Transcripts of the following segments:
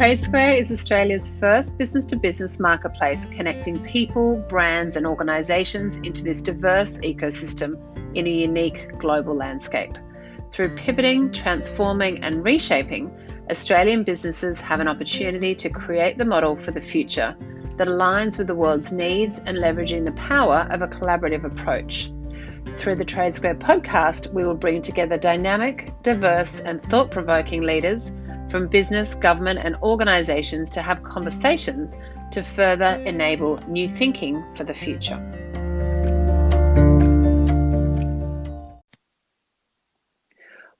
TradeSquare is Australia's first business-to-business marketplace connecting people, brands and organisations into this diverse ecosystem in a unique global landscape. Through pivoting, transforming and reshaping, Australian businesses have an opportunity to create the model for the future that aligns with the world's needs and leveraging the power of a collaborative approach. Through the TradeSquare podcast, we will bring together dynamic, diverse and thought-provoking leaders from business, government and organisations to have conversations to further enable new thinking for the future.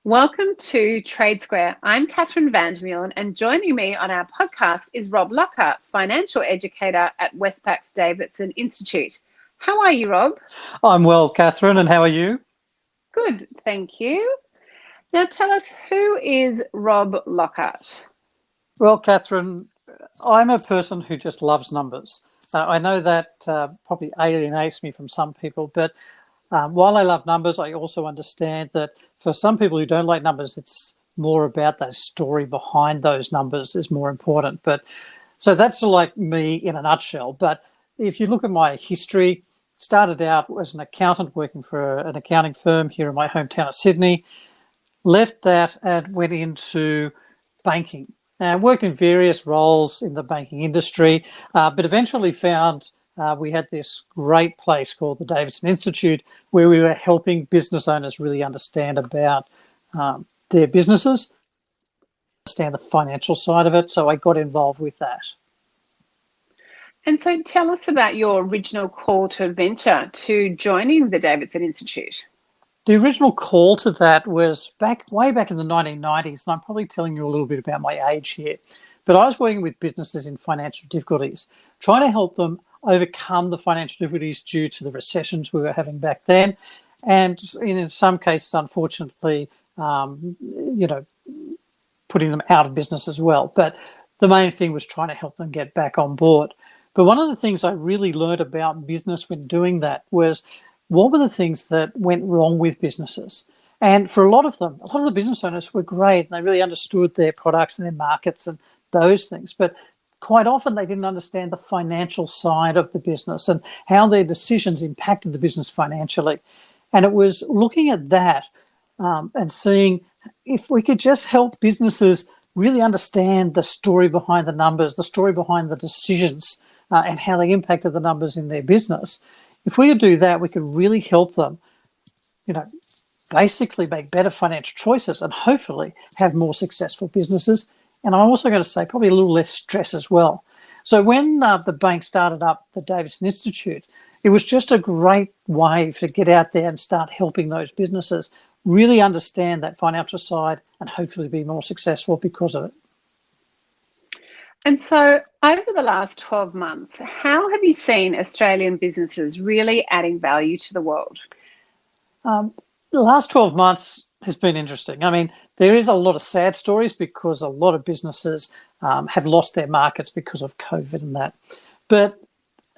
Welcome to TradeSquare. I'm Catherine Vandermeulen, and joining me on our podcast is Rob Lockhart, financial educator at Westpac's Davidson Institute. How are you, Rob? I'm well, Catherine, and how are you? Good, thank you. Now tell us, who is Rob Lockhart? Well, Catherine, I'm a person who just loves numbers. I know that probably alienates me from some people, but while I love numbers, I also understand that for some people who don't like numbers, it's more about that story behind those numbers is more important. But so that's like me in a nutshell. But if you look at my history, started out as an accountant working for an accounting firm here in my hometown of Sydney, left that and went into banking. And worked in various roles in the banking industry, but eventually found we had this great place called the Davidson Institute where we were helping business owners really understand about their businesses, understand the financial side of it. So I got involved with that. And so tell us about your original call to adventure to joining the Davidson Institute. The original call to that was way back in the 1990s, and I'm probably telling you a little bit about my age here, but I was working with businesses in financial difficulties, trying to help them overcome the financial difficulties due to the recessions we were having back then, and in some cases, unfortunately, putting them out of business as well. But the main thing was trying to help them get back on board. But one of the things I really learned about business when doing that was what were the things that went wrong with businesses? And for a lot of the business owners were great and they really understood their products and their markets and those things. But quite often they didn't understand the financial side of the business and how their decisions impacted the business financially. And it was looking at that and seeing if we could just help businesses really understand the story behind the numbers, the story behind the decisions and how they impacted the numbers in their business. If we could do that, we could really help them, basically make better financial choices and hopefully have more successful businesses. And I'm also going to say probably a little less stress as well. So when the bank started up the Davidson Institute, it was just a great way to get out there and start helping those businesses really understand that financial side and hopefully be more successful because of it. And so over the last 12 months, how have you seen Australian businesses really adding value to the world? The last 12 months has been interesting. I mean, there is a lot of sad stories because a lot of businesses have lost their markets because of COVID and that. But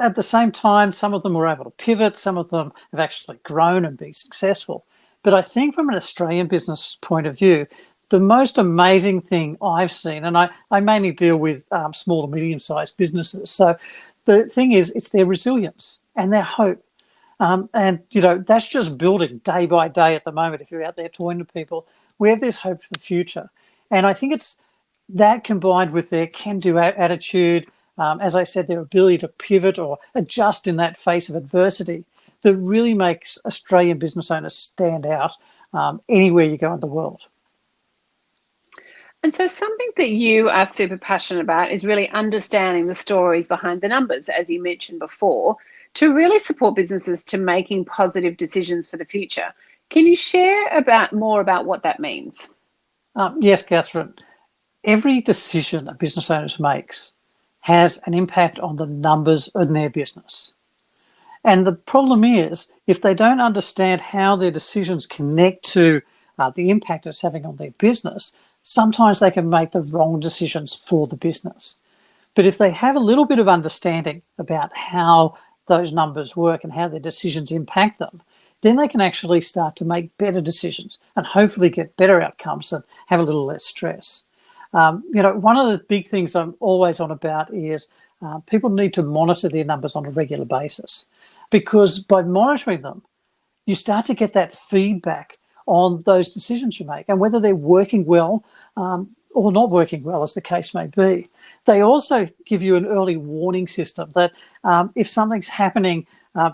at the same time, some of them were able to pivot. Some of them have actually grown and been successful. But I think from an Australian business point of view, the most amazing thing I've seen, and I mainly deal with small to medium-sized businesses. So the thing is, it's their resilience and their hope. That's just building day by day at the moment. If you're out there talking to people, we have this hope for the future. And I think it's that combined with their can-do attitude, as I said, their ability to pivot or adjust in that face of adversity that really makes Australian business owners stand out anywhere you go in the world. And so something that you are super passionate about is really understanding the stories behind the numbers, as you mentioned before, to really support businesses to making positive decisions for the future. Can you share more about what that means? Yes, Catherine. Every decision a business owner makes has an impact on the numbers in their business. And the problem is, if they don't understand how their decisions connect to the impact it's having on their business, sometimes they can make the wrong decisions for the business. But if they have a little bit of understanding about how those numbers work and how their decisions impact them, then they can actually start to make better decisions and hopefully get better outcomes and have a little less stress. One of the big things I'm always on about is people need to monitor their numbers on a regular basis, because by monitoring them, you start to get that feedback on those decisions you make and whether they're working well or not working well, as the case may be. They also give you an early warning system that if something's happening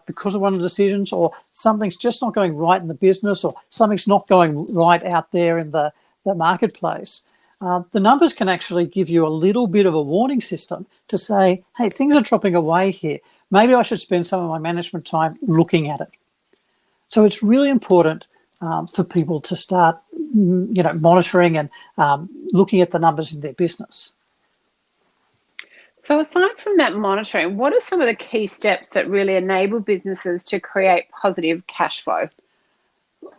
because of one of the decisions, or something's just not going right in the business, or something's not going right out there in the marketplace, the numbers can actually give you a little bit of a warning system to say, hey, things are dropping away here. Maybe I should spend some of my management time looking at it. So it's really important for people to start, monitoring and looking at the numbers in their business. So aside from that monitoring, what are some of the key steps that really enable businesses to create positive cash flow?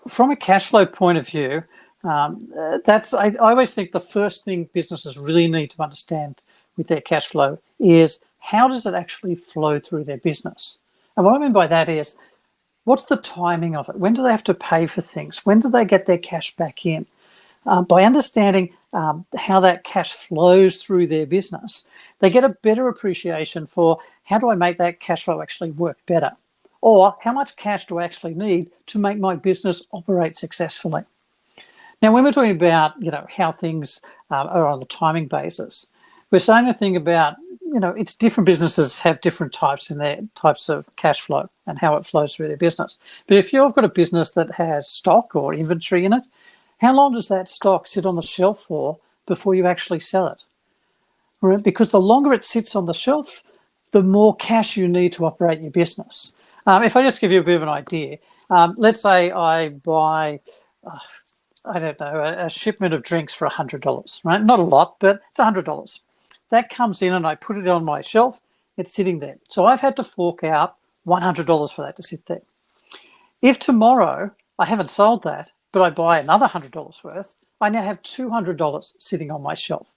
From a cash flow point of view, I always think the first thing businesses really need to understand with their cash flow is, how does it actually flow through their business? And what I mean by that is, what's the timing of it? When do they have to pay for things? When do they get their cash back in? By understanding how that cash flows through their business, they get a better appreciation for, how do I make that cash flow actually work better? Or how much cash do I actually need to make my business operate successfully? Now, when we're talking about, how things are on the timing basis, we're saying a thing about, it's different businesses have different types of cash flow and how it flows through their business. But if you've got a business that has stock or inventory in it, how long does that stock sit on the shelf for before you actually sell it? Right? Because the longer it sits on the shelf, the more cash you need to operate your business. If I just give you a bit of an idea, let's say I buy, a shipment of drinks for $100, right? Not a lot, but it's $100. That comes in and I put it on my shelf. It's sitting there. So I've had to fork out $100 for that to sit there. If tomorrow I haven't sold that, but I buy another $100 worth, I now have $200 sitting on my shelf.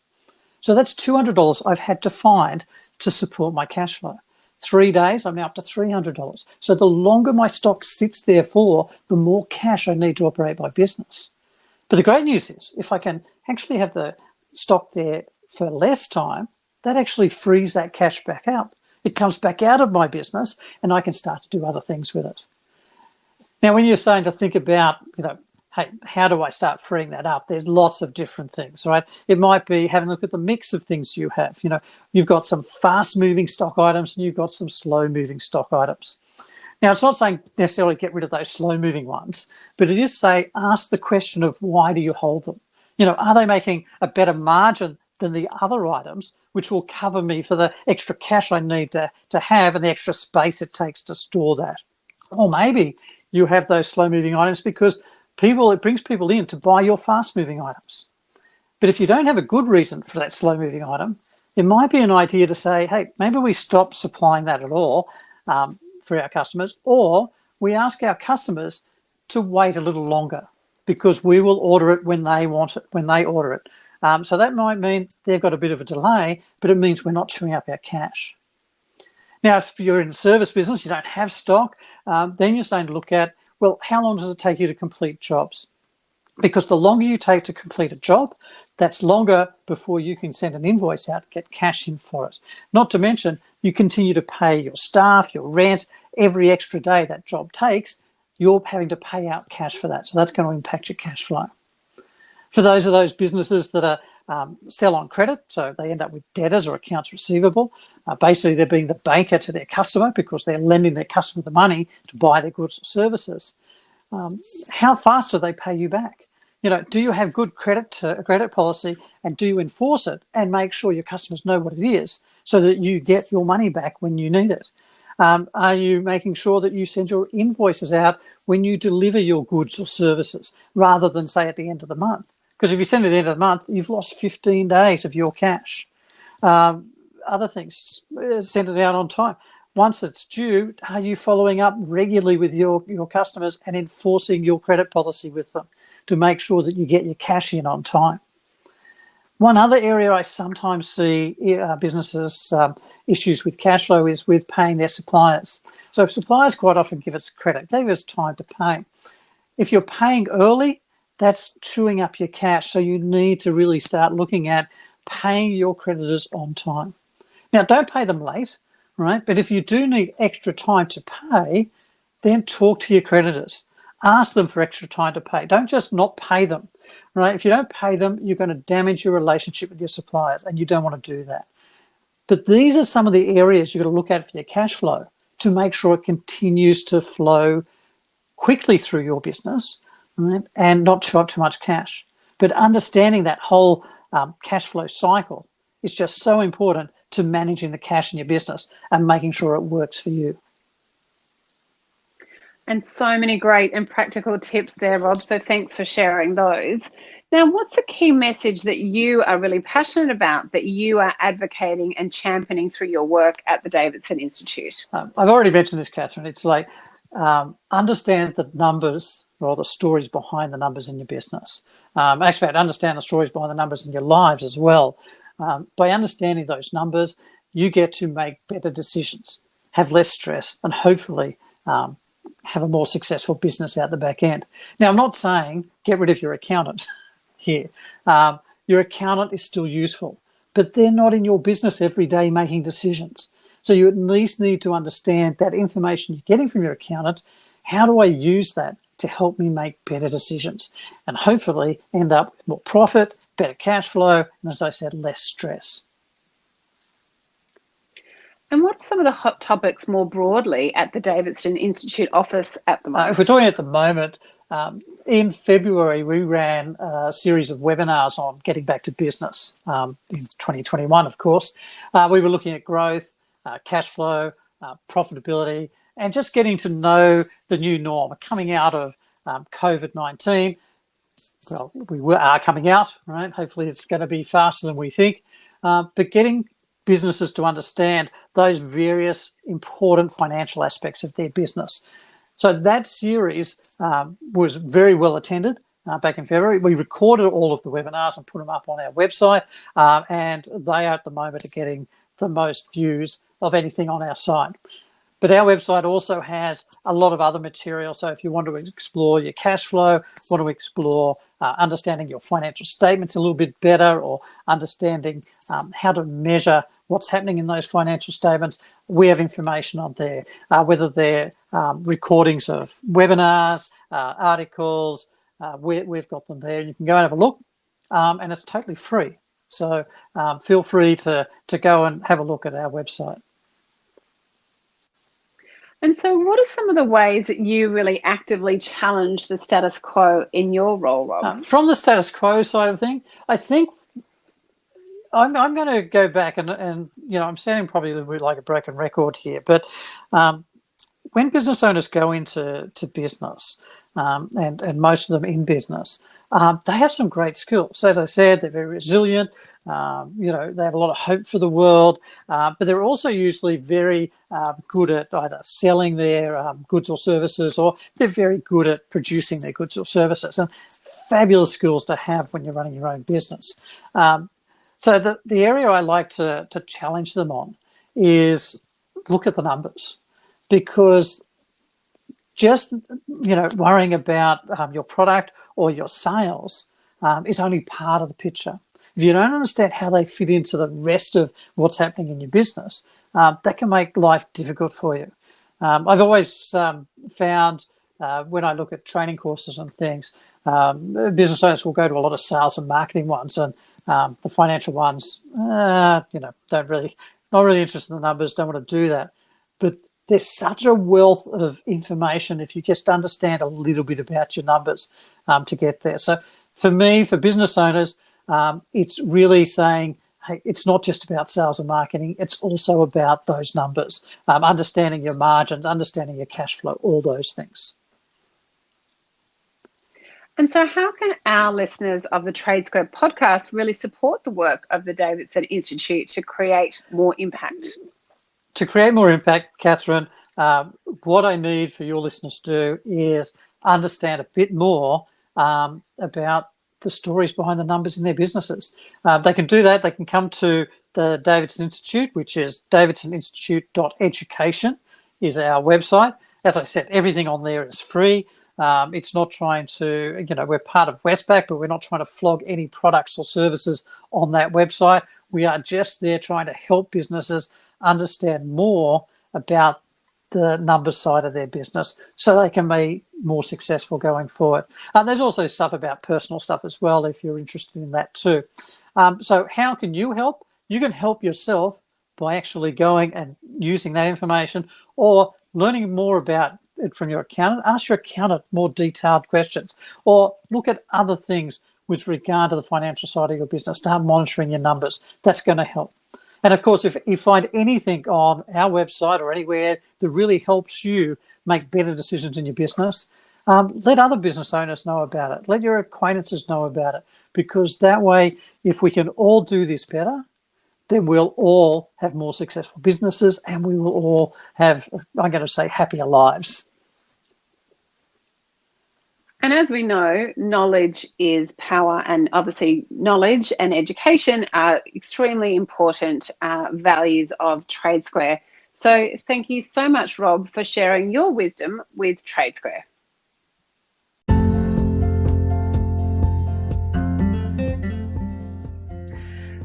So that's $200 I've had to find to support my cash flow. 3 days, I'm now up to $300. So the longer my stock sits there for, the more cash I need to operate my business. But the great news is, if I can actually have the stock there for less time, that actually frees that cash back up. It comes back out of my business and I can start to do other things with it. Now, when you're saying to think about, hey, how do I start freeing that up? There's lots of different things, right? It might be having a look at the mix of things you have. You've got some fast-moving stock items and you've got some slow-moving stock items. Now, it's not saying necessarily get rid of those slow-moving ones, but it is ask the question of, why do you hold them? Are they making a better margin than the other items, which will cover me for the extra cash I need to have and the extra space it takes to store that? Or maybe you have those slow-moving items because it brings people in to buy your fast-moving items. But if you don't have a good reason for that slow-moving item, it might be an idea to say, hey, maybe we stop supplying that at all for our customers, or we ask our customers to wait a little longer because we will order it when they want it, when they order it. So that might mean they've got a bit of a delay, but it means we're not chewing up our cash. Now, if you're in the service business, you don't have stock, then you're saying to look at, well, how long does it take you to complete jobs? Because the longer you take to complete a job, that's longer before you can send an invoice out, get cash in for it. Not to mention, you continue to pay your staff, your rent, every extra day that job takes, you're having to pay out cash for that. So that's going to impact your cash flow. For those businesses that are sell on credit, so they end up with debtors or accounts receivable, basically they're being the banker to their customer because they're lending their customer the money to buy their goods or services. How fast do they pay you back? Do you have good credit policy, and do you enforce it and make sure your customers know what it is so that you get your money back when you need it? Are you making sure that you send your invoices out when you deliver your goods or services rather than, say, at the end of the month? Because if you send it at the end of the month, you've lost 15 days of your cash. Other things, send it out on time. Once it's due, are you following up regularly with your customers and enforcing your credit policy with them to make sure that you get your cash in on time? One other area I sometimes see businesses issues with cash flow is with paying their suppliers. So suppliers quite often give us credit. They give us time to pay. If you're paying early, that's chewing up your cash. So you need to really start looking at paying your creditors on time. Now, don't pay them late, right? But if you do need extra time to pay, then talk to your creditors. Ask them for extra time to pay. Don't just not pay them, right? If you don't pay them, you're going to damage your relationship with your suppliers, and you don't want to do that. But these are some of the areas you've got to look at for your cash flow to make sure it continues to flow quickly through your business, right, and not chew up too much cash. But understanding that whole cash flow cycle is just so important to managing the cash in your business and making sure it works for you. And so many great and practical tips there, Rob. So thanks for sharing those. Now, what's the key message that you are really passionate about, that you are advocating and championing through your work at the Davidson Institute? I've already mentioned this, Catherine. It's like understand the numbers or the stories behind the numbers in your business. Actually, I'd understand the stories behind the numbers in your lives as well. By understanding those numbers, you get to make better decisions, have less stress, and hopefully have a more successful business out the back end. Now, I'm not saying get rid of your accountant here. Your accountant is still useful, but they're not in your business every day making decisions. So you at least need to understand that information you're getting from your accountant. How do I use that to help me make better decisions and hopefully end up with more profit, better cash flow, and as I said, less stress? And what's some of the hot topics more broadly at the Davidson Institute office at the moment? If we're talking at the moment, in February, we ran a series of webinars on getting back to business in 2021, of course. We were looking at growth, cash flow, profitability, and just getting to know the new norm coming out of COVID-19. Well, we are coming out, right? Hopefully it's going to be faster than we think. But getting businesses to understand those various important financial aspects of their business. So that series was very well attended back in February. We recorded all of the webinars and put them up on our website, and they at the moment are getting the most views of anything on our site. But our website also has a lot of other material. So if you want to explore your cash flow, want to explore understanding your financial statements a little bit better, or understanding how to measure what's happening in those financial statements, we have information on there, whether they're recordings of webinars, articles, we've got them there. You can go and have a look, and it's totally free. So feel free to go and have a look at our website. And so what are some of the ways that you really actively challenge the status quo in your role, Rob? From the status quo side of things, I think I'm going to go back and I'm sounding probably a little bit like a broken record here, but when business owners go into business, and most of them in business, they have some great skills. As I said, they're very resilient. They have a lot of hope for the world, but they're also usually very good at either selling their goods or services, or they're very good at producing their goods or services. And fabulous skills to have when you're running your own business. So the area I like to challenge them on is look at the numbers, because just worrying about your product or your sales is only part of the picture. If you don't understand how they fit into the rest of what's happening in your business, that can make life difficult for you. I've always found when I look at training courses and things, business owners will go to a lot of sales and marketing ones, and the financial ones, not really interested in the numbers, don't want to do that. But there's such a wealth of information if you just understand a little bit about your numbers to get there. So for me, for business owners, it's really saying, hey, it's not just about sales and marketing, it's also about those numbers, understanding your margins, understanding your cash flow, all those things. And so how can our listeners of the TradeSquare podcast really support the work of the Davidson Institute to create more impact? To create more impact, Catherine, what I need for your listeners to do is understand a bit more about the stories behind the numbers in their businesses. They can do that. They can come to the Davidson Institute, which is davidsoninstitute.education is our website. As I said, everything on there is free. It's not trying to, we're part of Westpac, but we're not trying to flog any products or services on that website. We are just there trying to help businesses understand more about the numbers side of their business so they can be more successful going forward. There's also stuff about personal stuff as well if you're interested in that too. So how can you help? You can help yourself by actually going and using that information or learning more about it from your accountant. Ask your accountant more detailed questions or look at other things with regard to the financial side of your business. Start monitoring your numbers. That's going to help. And of course, if you find anything on our website or anywhere that really helps you make better decisions in your business, let other business owners know about it. Let your acquaintances know about it, because that way, if we can all do this better, then we'll all have more successful businesses and we will all have, I'm going to say, happier lives. And as we know, knowledge is power, and obviously knowledge and education are extremely important values of TradeSquare. So thank you so much, Rob, for sharing your wisdom with TradeSquare.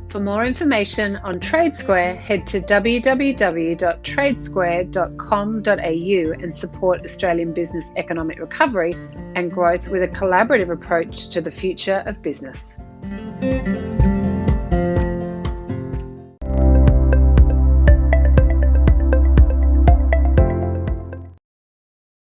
For more information on TradeSquare, head to www.tradesquare.com.au and support Australian business economic recovery and growth with a collaborative approach to the future of business.